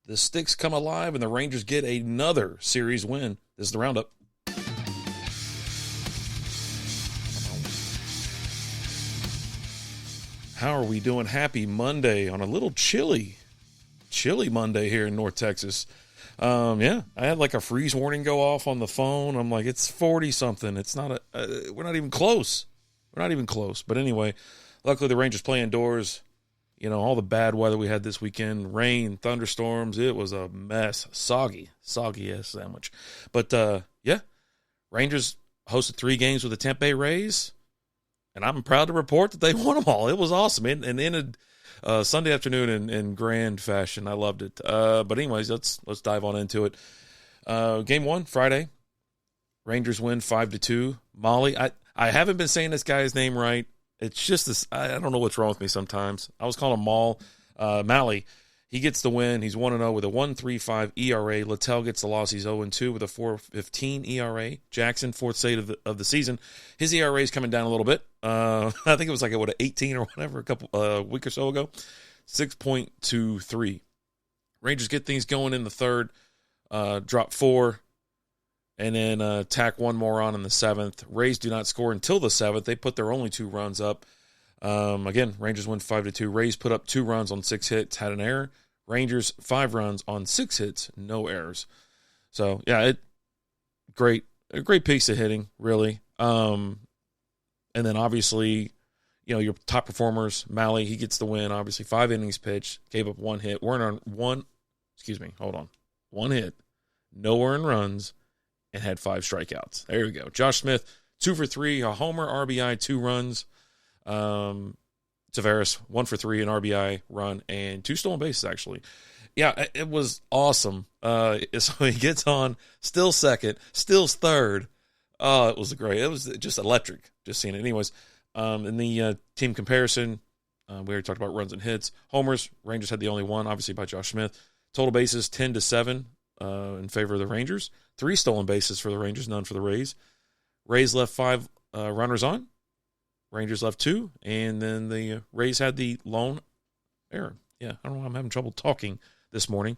the Sticks come alive, and the Rangers get another series win. This is the Roundup. How are we doing? Happy Monday on a little chilly Monday here in North Texas. I had like a freeze warning go off on the phone. I'm like, it's 40 something. It's not we're not even close. But anyway, luckily the Rangers play indoors. You know, all the bad weather we had this weekend, rain, thunderstorms, it was a mess. Soggy ass sandwich. But Rangers hosted 3 games with the Tampa Bay Rays. And I'm proud to report that they won them all. It was awesome. And ended Sunday afternoon in grand fashion. I loved it. But anyways, let's dive on into it. Game 1, Friday. Rangers win 5-2. Mahle, I haven't been saying this guy's name right. It's just this. I don't know what's wrong with me sometimes. I was calling him Mahle. He gets the win. He's 1-0 with a 1.35 ERA. Littell gets the loss. He's 0-2 with a 4.15 ERA. Jackson, 4th save of the season. His ERA is coming down a little bit. I think it was like 18 or whatever a week or so ago. 6.23. Rangers get things going in the third. Drop 4. And then tack one more on in the 7th. Rays do not score until the 7th. They put their only 2 runs up. Again, Rangers win 5-2. Rays put up 2 runs on 6 hits, had an error. Rangers 5 runs on 6 hits, no errors. So yeah, a great piece of hitting, really. And then obviously, you know, your top performers, Mahle, he gets the win. Obviously, 5 innings pitched, gave up 1 hit. One hit, no earned runs, and had 5 strikeouts. There we go. Josh Smith, 2 for 3, a homer, RBI, 2 runs. Tavares, 1 for 3, an RBI run, and 2 stolen bases, actually. Yeah, it was awesome. So he gets on, still second, still third. Oh, it was great. It was just electric, just seeing it. Anyways, in the team comparison, we already talked about runs and hits. Homers, Rangers had the only one, obviously by Josh Smith. Total bases, 10-7 in favor of the Rangers. 3 stolen bases for the Rangers, none for the Rays. Rays left 5 runners on. Rangers left 2, and then the Rays had the lone error. Yeah, I don't know why I'm having trouble talking this morning.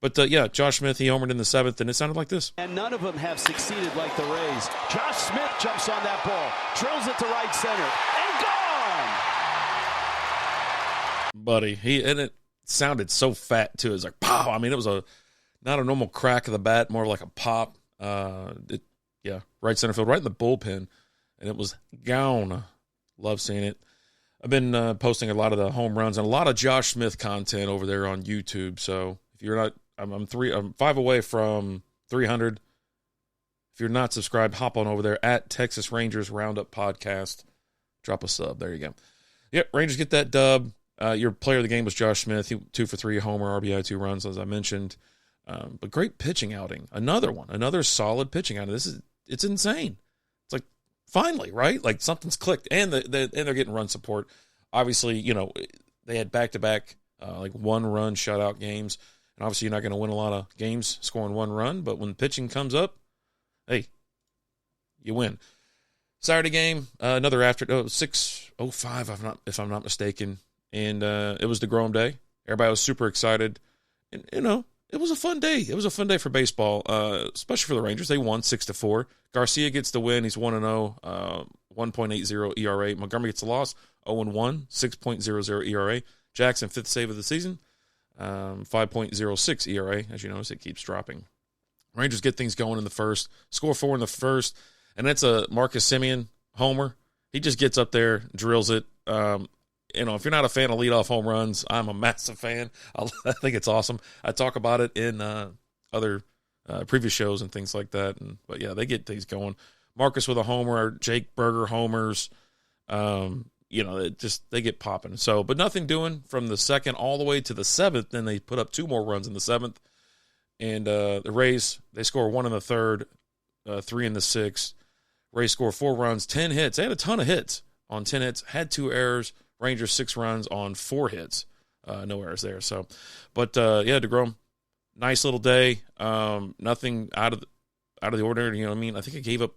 But, Josh Smith, he homered in the 7th, and it sounded like this. And none of them have succeeded like the Rays. Josh Smith jumps on that ball, drills it to right center, and gone! Buddy, and it sounded so fat, too. It was like, pow! I mean, it was not a normal crack of the bat, more like a pop. Right center field, right in the bullpen. And it was gone. Love seeing it. I've been posting a lot of the home runs and a lot of Josh Smith content over there on YouTube. So if you're not, I'm 5 away from 300. If you're not subscribed, hop on over there at Texas Rangers Roundup Podcast. Drop a sub. There you go. Yep, Rangers get that dub. Your player of the game was Josh Smith. He 2 for 3, homer, RBI, 2 runs, as I mentioned. But great pitching outing. Another solid pitching outing. It's insane. It's like, finally, right? Like something's clicked, and they're getting run support. Obviously, you know, they had back-to-back 1-run shutout games, and obviously you're not going to win a lot of games scoring 1 run, but when pitching comes up, hey, you win. Saturday game, another 6:05, if I'm not mistaken, and it was DeGrom Day. Everybody was super excited, and you know, it was a fun day. It was a fun day for baseball, especially for the Rangers. They won 6-4. Garcia gets the win. He's 1-0, 1.80 ERA. Montgomery gets the loss, 0-1, 6.00 ERA. Jackson, 5th save of the season, 5.06 ERA. As you notice, it keeps dropping. Rangers get things going in the first, score 4 in the first, and that's a Marcus Semien homer. He just gets up there, drills it. You know, if you're not a fan of leadoff home runs, I'm a massive fan. I think it's awesome. I talk about it in other previous shows and things like that. But yeah, they get things going. Marcus with a homer, Jake Berger homers. You know, they get popping. So, but nothing doing from the 2nd all the way to the 7th. Then they put up 2 more runs in the 7th. And the Rays, they score 1 in the 3rd, 3 in the 6th. Rays score 4 runs, 10 hits. They had a ton of hits on 10 hits, had 2 errors. Rangers 6 runs on 4 hits. No errors there. So, but DeGrom, nice little day. Nothing out of the ordinary. You know what I mean? I think I gave up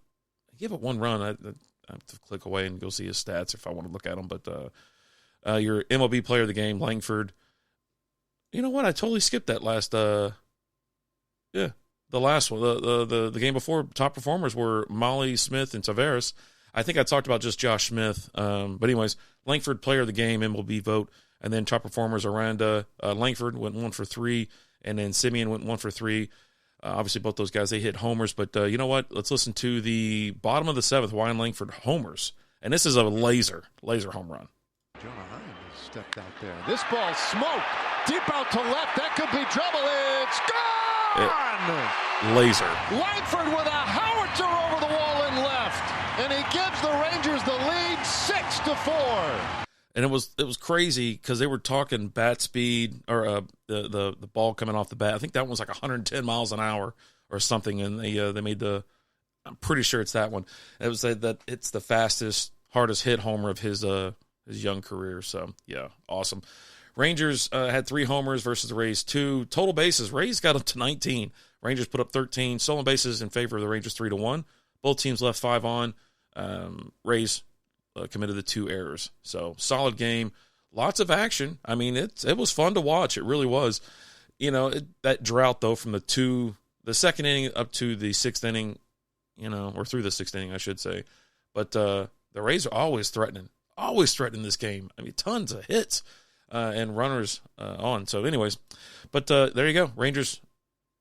1 run. I have to click away and go see his stats if I want to look at them. But your MLB player of the game, Langford, You know what? I totally skipped that last. The last one. The game before. Top performers were Mahle, Smith, and Tavares. I think I talked about just Josh Smith. But anyways, Langford player of the game, MLB vote, and then top performers Aranda. Langford went 1 for 3, and then Simeon went 1 for 3. Obviously, both those guys, they hit homers. But you know what? Let's listen to the bottom of the 7th, Wyan Langford homers. And this is a laser home run. Jonah Heim has stepped out there. This ball smoked. Deep out to left. That could be trouble. It's gone! Laser. Langford with a howitzer over the wall in left. And he gives the Rangers the lead 6-4. And it was crazy because they were talking bat speed or the ball coming off the bat. I think that one was like 110 miles an hour or something, and they made the. I'm pretty sure it's that one. It was that it's the fastest, hardest hit homer of his young career. So yeah, awesome. Rangers had 3 homers versus the Rays 2. Total bases, Rays got up to 19. Rangers put up 13. Stolen bases in favor of the Rangers 3-1. Both teams left 5 on. Rays committed the 2 errors. So solid game, lots of action. I mean, it was fun to watch. It really was. You know, that drought though from the second inning up to the 6th inning, you know, or through the 6th inning, I should say. But the Rays are always threatening this game. I mean, tons of hits and runners on. So, anyways, but there you go. Rangers,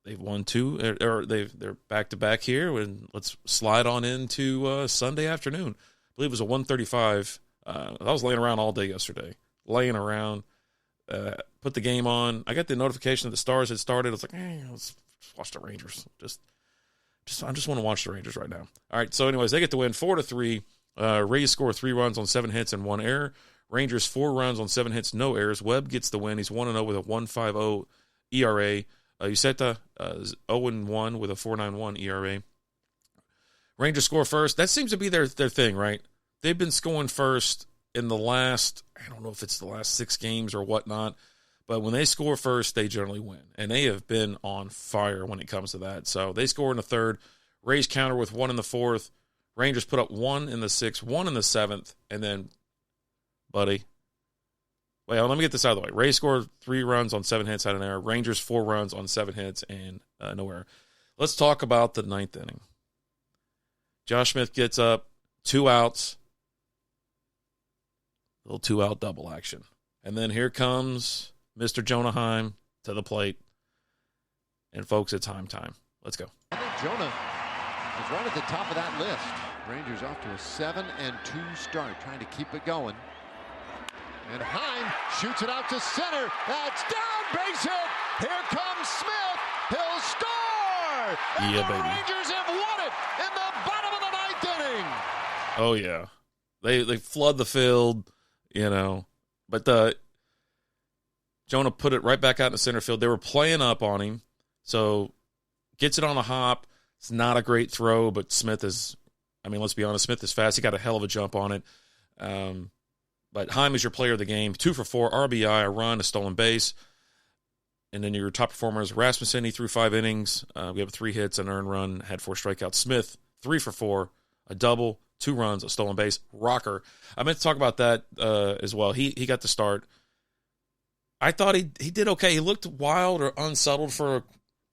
they've won 2, or they're back to back here. And let's slide on into Sunday afternoon. I believe it was a 1:35. I was laying around all day yesterday, put the game on. I got the notification that the Stars had started. I was like, let's watch the Rangers. I just want to watch the Rangers right now. All right, so anyways, they get the win 4-3. Rays score 3 runs on 7 hits and 1 error. Rangers 4 runs on 7 hits, no errors. Webb gets the win. He's 1-0 with a 1.50 ERA. Uceta is 0-1 with a 4.91 ERA. Rangers score first. That seems to be their thing, right? They've been scoring first in the last, I don't know if it's the last 6 games or whatnot, but when they score first, they generally win. And they have been on fire when it comes to that. So they score in the 3rd. Rays counter with 1 in the 4th. Rangers put up 1 in the 6th, 1 in the 7th, and then, buddy, well, let me get this out of the way. Rays scored 3 runs on 7 hits, had an error. Rangers 4 runs on 7 hits and no error. Let's talk about the 9th inning. Josh Smith gets up, 2 outs, little 2-out double action. And then here comes Mr. Jonah Heim to the plate. And, folks, it's Heim time. Let's go. I think Jonah is right at the top of that list. Rangers off to a 7-2 start, trying to keep it going. And Heim shoots it out to center. That's down, base hit. Here comes Smith. He'll score. And yeah, the baby. Rangers have won it in the bottom of the 9th inning. Oh, yeah. They flood the field, you know. But Jonah put it right back out in the center field. They were playing up on him. So gets it on the hop. It's not a great throw, but Smith is, I mean, let's be honest, Smith is fast. He got a hell of a jump on it. But Heim is your player of the game. 2 for 4, RBI, a run, a stolen base. And then your top performer is Rasmussen. He threw 5 innings. We have 3 hits, an earned run, had 4 strikeouts. Smith, 3 for 4, a double, 2 runs, a stolen base. Rocker, I meant to talk about that as well. He got the start. I thought he did okay. He looked wild or unsettled for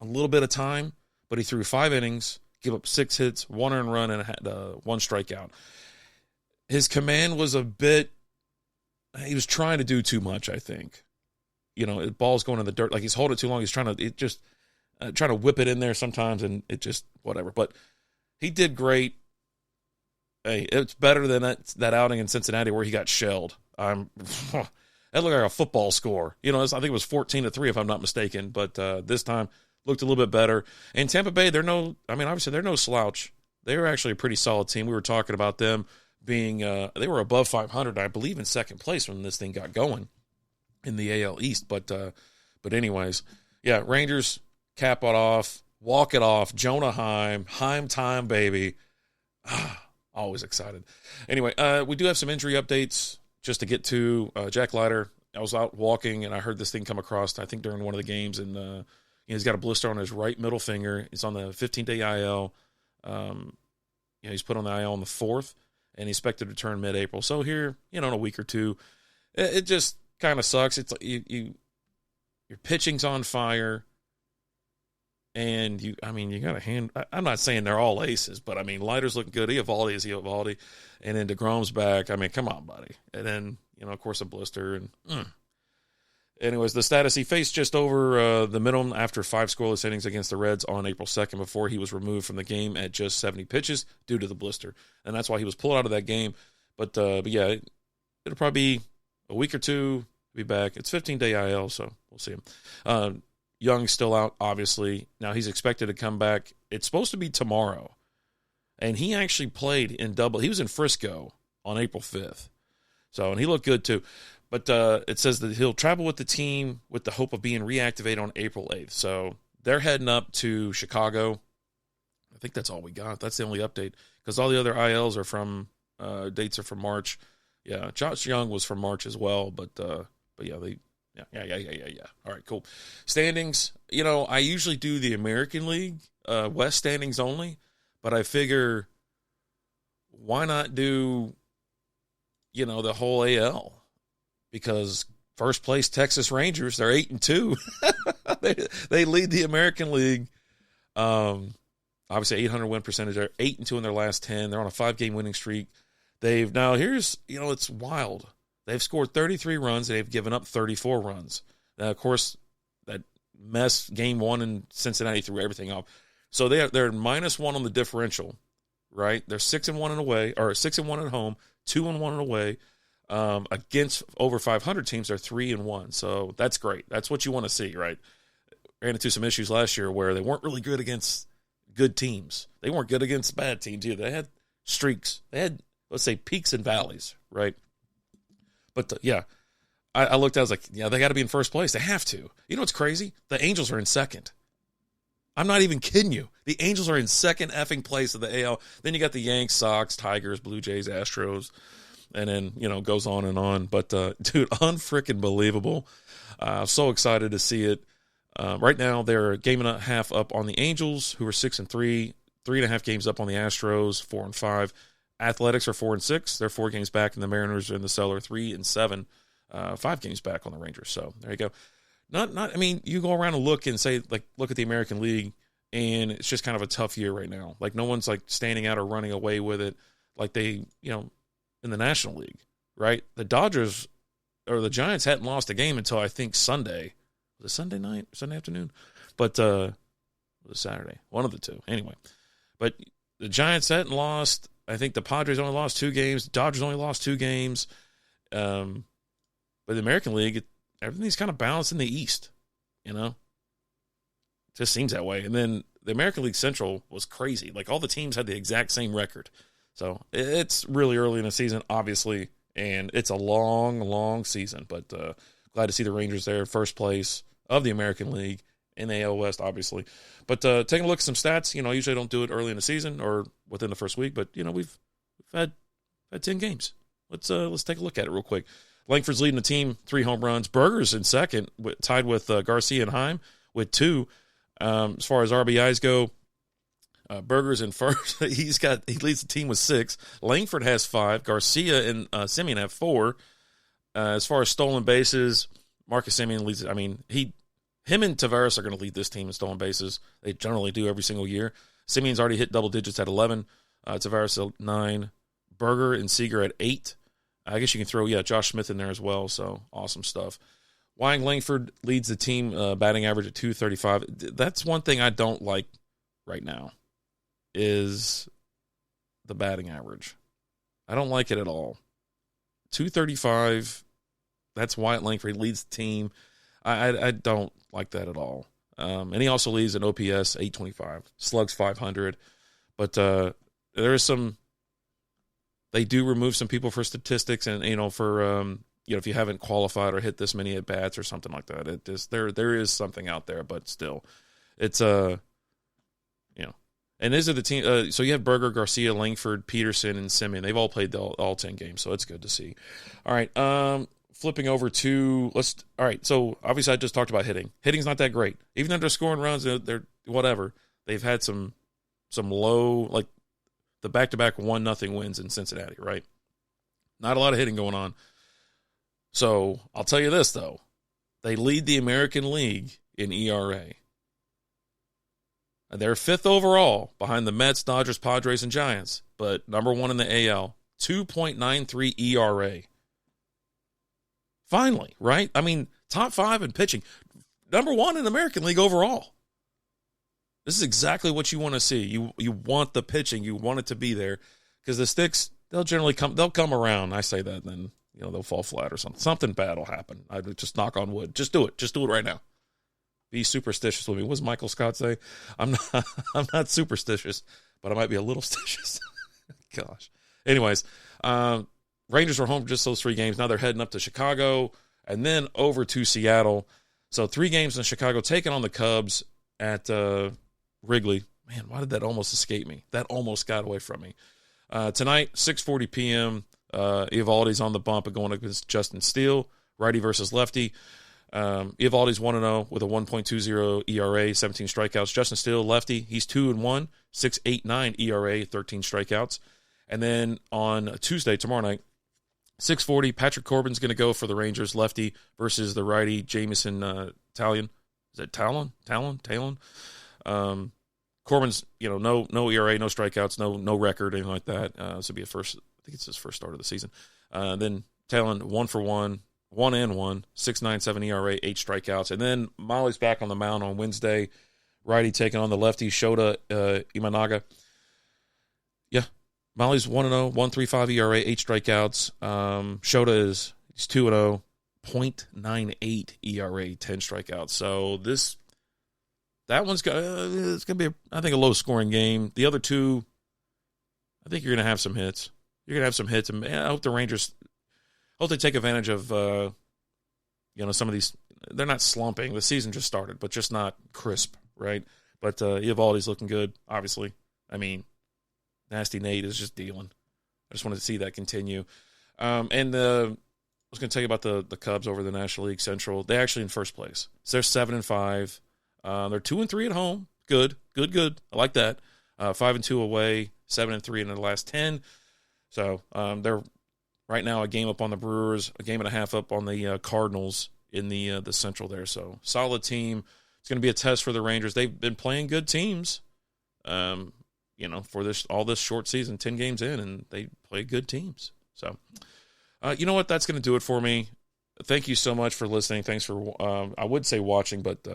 a little bit of time, but he threw 5 innings, gave up 6 hits, 1 earned run, and had 1 strikeout. His command was a bit, he was trying to do too much, I think. You know, the ball's going in the dirt. Like, he's holding it too long. He's trying to whip it in there sometimes, and it just, whatever. But he did great. Hey, it's better than that outing in Cincinnati where he got shelled. That looked like a football score. You know, I think it was 14-3 if I'm not mistaken. But this time looked a little bit better. And Tampa Bay, obviously they're no slouch. They were actually a pretty solid team. We were talking about them being, they were above 500, I believe, in second place when this thing got going in the AL East. But anyways, yeah, Rangers cap it off, walk it off. Jonah Heim time, baby. Always excited. Anyway, we do have some injury updates just to get to. Jack Leiter, I was out walking, and I heard this thing come across, I think, during one of the games, and he's got a blister on his right middle finger. He's on the 15-day IL. He's put on the IL on the 4th, and he's expected to return mid-April. So here, in a week or two, it just kind of sucks. It's like you're Your pitching's on fire. And you got a hand. I'm not saying they're all aces, but Leiter's looking good. Eovaldi is Eovaldi. And then DeGrom's back. Come on, buddy. And then, of course, a blister. And anyways, the status, he faced just over the minimum after 5 scoreless innings against the Reds on April 2nd before he was removed from the game at just 70 pitches due to the blister. And that's why he was pulled out of that game. But yeah, it'll probably be a week or two. Be back. It's 15-day IL, so we'll see him. Young's still out, obviously. Now he's expected to come back. It's supposed to be tomorrow. And he actually played in double. He was in Frisco on April 5th. So, and he looked good too. But it says that he'll travel with the team with the hope of being reactivated on April 8th. So they're heading up to Chicago. I think that's all we got. That's the only update. Because all the other ILs are from, dates are from March. Yeah, Josh Young was from March as well. But yeah, Yeah. All right, cool. Standings, I usually do the American League, West standings only, but I figure why not do, the whole AL? Because first place Texas Rangers, they're 8-2. they lead the American League. Obviously 800 win percentage. They're 8-2 in their last 10. They're on a 5-game winning streak. Here's, it's wild. They've scored 33 runs. They've given up 34 runs. Now, of course, that mess game 1 in Cincinnati threw everything off. So they're -1 on the differential, right? They're 6-1 away, or 6-1 at home, 2-1 away. Against over 500 teams, they're 3-1. So that's great. That's what you want to see, right? Ran into some issues last year where they weren't really good against good teams. They weren't good against bad teams either. They had streaks. They had, let's say, peaks and valleys, right? But, I looked, I was like, yeah, they got to be in first place. They have to. You know what's crazy? The Angels are in second. I'm not even kidding you. The Angels are in second effing place of the AL. Then you got the Yanks, Sox, Tigers, Blue Jays, Astros, and then, goes on and on. But, dude, unfreaking believable. So excited to see it. Right now, they're a game and a half up on the Angels, who are 6-3, 3.5 games up on the Astros, 4-5. Athletics are 4-6. They're 4 games back, and the Mariners are in the cellar 3-7, 5 games back on the Rangers. So there you go. You go around and look and say, look at the American League, and it's just kind of a tough year right now. No one's standing out or running away with it like they, in the National League, right? The Dodgers or the Giants hadn't lost a game until I think Sunday. Was it Sunday night, Sunday afternoon? But it was Saturday, one of the two. Anyway, but the Giants hadn't lost. I think the Padres only lost 2 games. The Dodgers only lost 2 games. But the American League, everything's kind of balanced in the East, It just seems that way. And then the American League Central was crazy. All the teams had the exact same record. So it's really early in the season, obviously, and it's a long, long season. But glad to see the Rangers there, first place of the American League in the AL West, obviously. But taking a look at some stats, I usually don't do it early in the season or within the first week, but we've had 10 games. Let's take a look at it real quick. Langford's leading the team, 3 home runs. Berger's in second, tied with Garcia and Heim with 2. As far as RBIs go, Berger's in first. He leads the team with 6. Langford has 5. Garcia and Semien have 4. As far as stolen bases, Marcus Semien leads. Him and Tavares are going to lead this team in stolen bases. They generally do every single year. Semien's already hit double digits at 11. Tavares at 9. Berger and Seager at 8. I guess you can throw, Josh Smith in there as well. So awesome stuff. Wying Langford leads the team batting average at 235. That's one thing I don't like right now is the batting average. I don't like it at all. 235, that's Wyatt Langford. He leads the team. I don't like that at all. And he also leads an OPS 825, slugs 500. But there is some, they do remove some people for statistics and, for, if you haven't qualified or hit this many at bats or something like that. It just, there is something out there, but still, it's, and these are the team. So you have Berger, Garcia, Langford, Peterson, and Semien. They've all played all 10 games, so it's good to see. All right, flipping over to all right. So obviously, I just talked about hitting. Hitting's not that great. Even though they're scoring runs, they're whatever. They've had some low, like the back-to-back 1-0 wins in Cincinnati. Right, not a lot of hitting going on. So I'll tell you this though, They lead the American League in ERA. They're 5th overall behind the Mets, Dodgers, Padres, and Giants, but number 1 in the AL, 2.93 ERA. Finally, right? I mean, top 5 in pitching. Number 1 in the American League overall. This is exactly what you want to see. You want the pitching. You want it to be there because the sticks, they'll come around. I say that, and then they'll fall flat or something. Something bad will happen. I would just knock on wood. Just do it. Just do it right now. Be superstitious with me. What does Michael Scott say? I'm not superstitious, but I might be a little stitious. Gosh. Anyways, Rangers were home for just those 3 games. Now they're heading up to Chicago and then over to Seattle. So 3 games in Chicago, taking on the Cubs at Wrigley. Man, why did that almost escape me? That almost got away from me. Tonight, 6:40 p.m., Eovaldi's on the bump and going against Justin Steele, righty versus lefty. Eovaldi's 1-0 with a 1.20 ERA, 17 strikeouts. Justin Steele, lefty, he's 2-1, 6.89 ERA, 13 strikeouts. And then on Tuesday, tomorrow night, 6:40, Patrick Corbin's going to go for the Rangers, lefty, versus the righty Jamison Talon. Is it Talon? Corbin's, no ERA, no strikeouts, no record, anything like that. This will be I think it's his first start of the season. Then Talon, 1-for-1, 1-1, 6.97 ERA, 8 strikeouts. And then Mahle's back on the mound on Wednesday. Righty taking on the lefty, Shota Imanaga. Yeah, Mahle's 1-0, 1.35 ERA, 8 strikeouts. Shota is 2-0, 0.98 ERA, 10 strikeouts. So that one's it's going to be, I think, a low-scoring game. The other two, I think you're going to have some hits. You're going to have some hits. And I hope the Rangers they take advantage of, some of these. They're not slumping. The season just started, but just not crisp, right? But Eovaldi's looking good, obviously. I mean, Nasty Nate is just dealing. I just wanted to see that continue. I was going to tell you about the Cubs over the National League Central. They're actually in first place. So they're 7-5. They're 2-3 at home. Good. I like that. 5-2 away, 7-3 in the last 10. So they're right now a game up on the Brewers, a game and a half up on the Cardinals in the Central there. So solid team. It's going to be a test for the Rangers. They've been playing good teams, for all this short season, 10 games in, and they play good teams. So, you know what? That's going to do it for me. Thank you so much for listening. Thanks for, I would say watching, but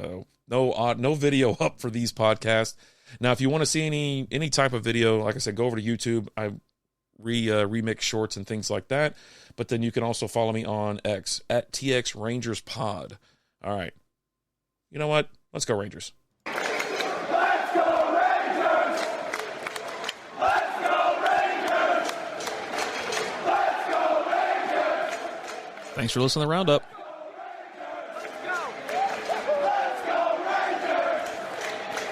no video up for these podcasts. Now, if you want to see any type of video, like I said, go over to YouTube. I remix shorts and things like that. But then you can also follow me on X at TX Rangers Pod. All right. You know what? Let's go Rangers. Let's go Rangers! Let's go Rangers! Let's go Rangers! Thanks for listening to the Roundup.